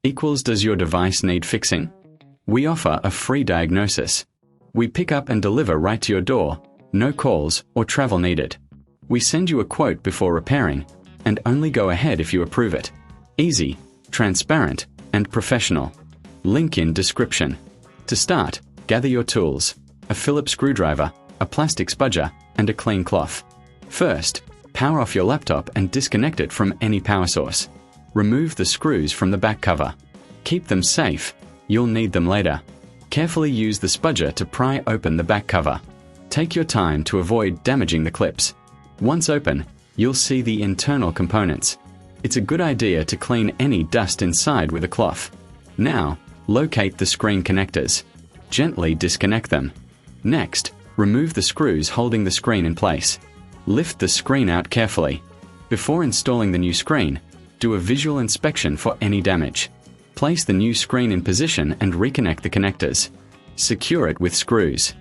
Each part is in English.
equals does your device need fixing? We offer a free diagnosis. We pick up and deliver right to your door, no calls or travel needed. We send you a quote before repairing, and only go ahead if you approve it. Easy, transparent, and professional. Link in description. To start, gather your tools, a Phillips screwdriver, a plastic spudger, and a clean cloth. First, power off your laptop and disconnect it from any power source. Remove the screws from the back cover. Keep them safe, you'll need them later. Carefully use the spudger to pry open the back cover. Take your time to avoid damaging the clips. Once open, you'll see the internal components. It's a good idea to clean any dust inside with a cloth. Now, locate the screen connectors. Gently disconnect them. Next, remove the screws holding the screen in place. Lift the screen out carefully. Before installing the new screen, do a visual inspection for any damage. Place the new screen in position and reconnect the connectors. Secure it with screws.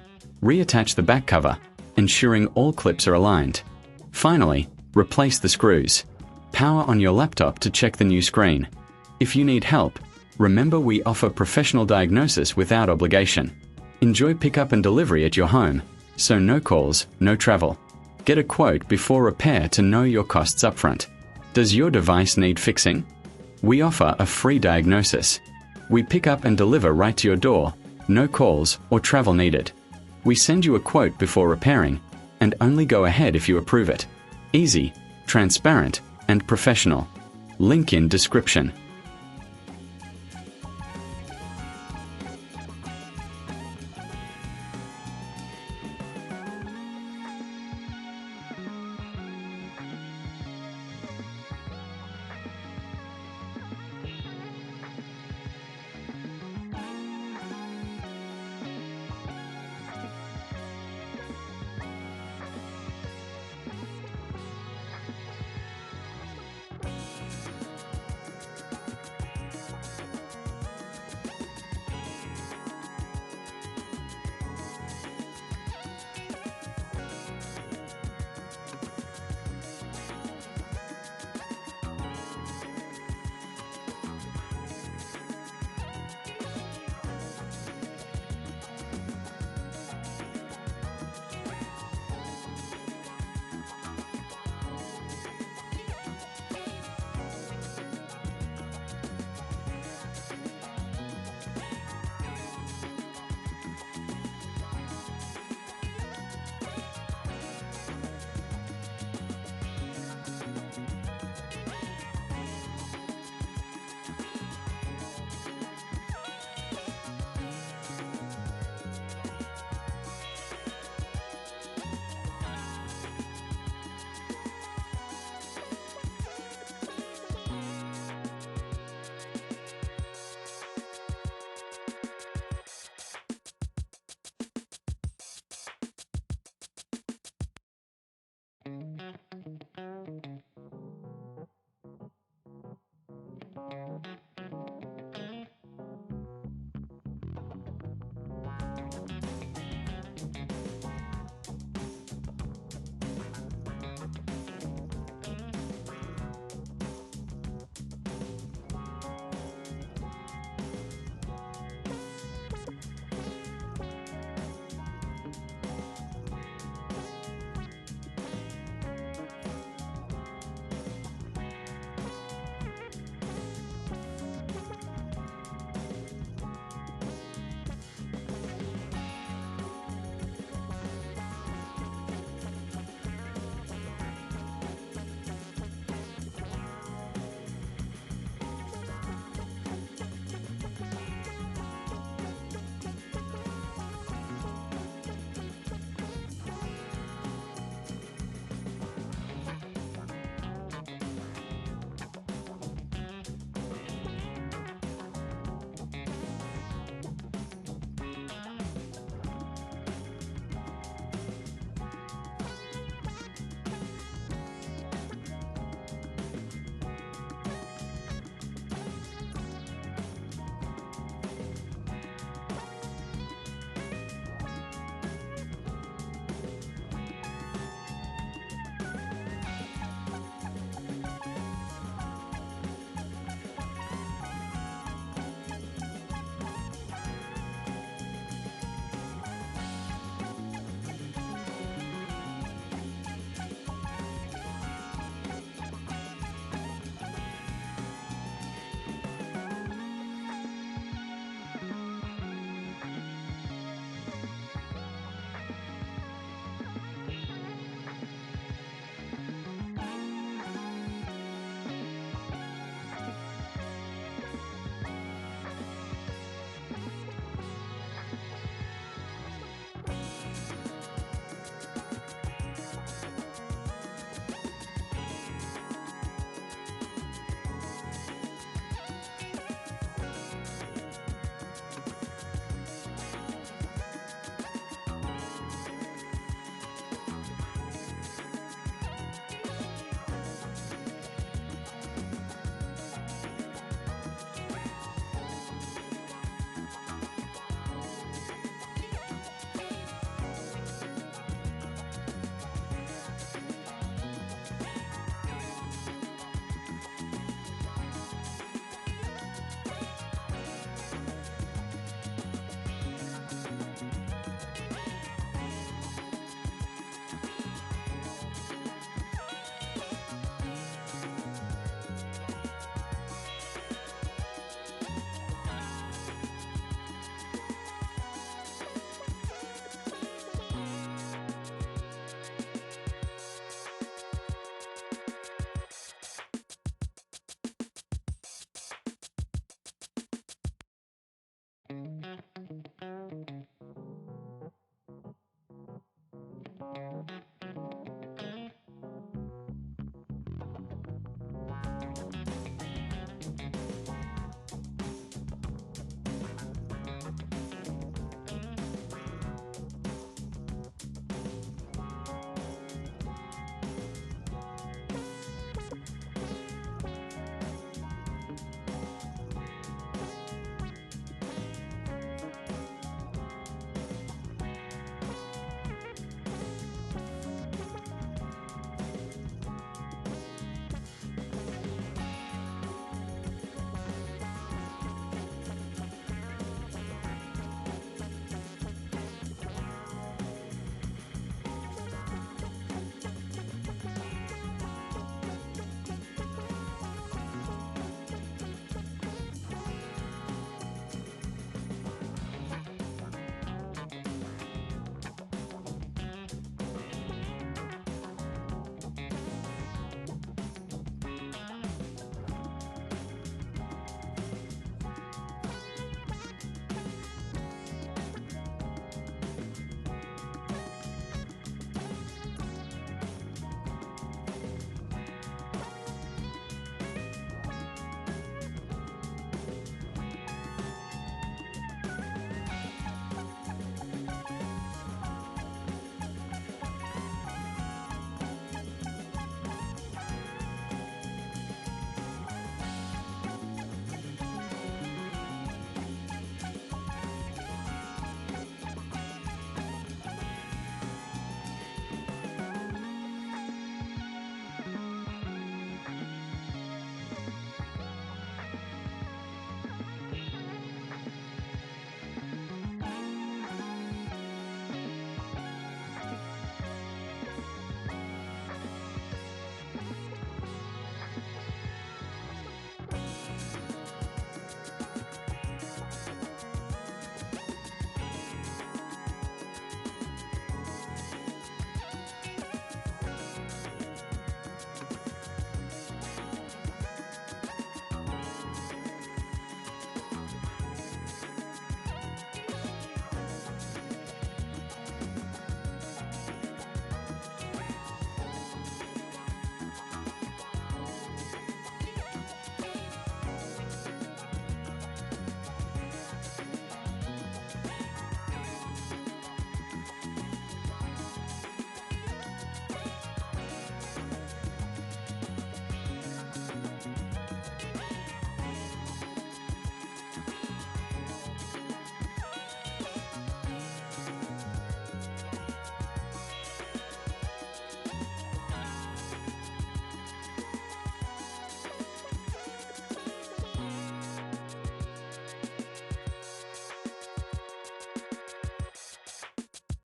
Reattach the back cover, ensuring all clips are aligned. Finally, replace the screws. Power on your laptop to check the new screen. If you need help, remember we offer professional diagnosis without obligation. Enjoy pickup and delivery at your home, so no calls, no travel. Get a quote before repair to know your costs upfront. Does your device need fixing? We offer a free diagnosis. We pick up and deliver right to your door, no calls or travel needed. We send you a quote before repairing, and only go ahead if you approve it. Easy, transparent, and professional. Link in description.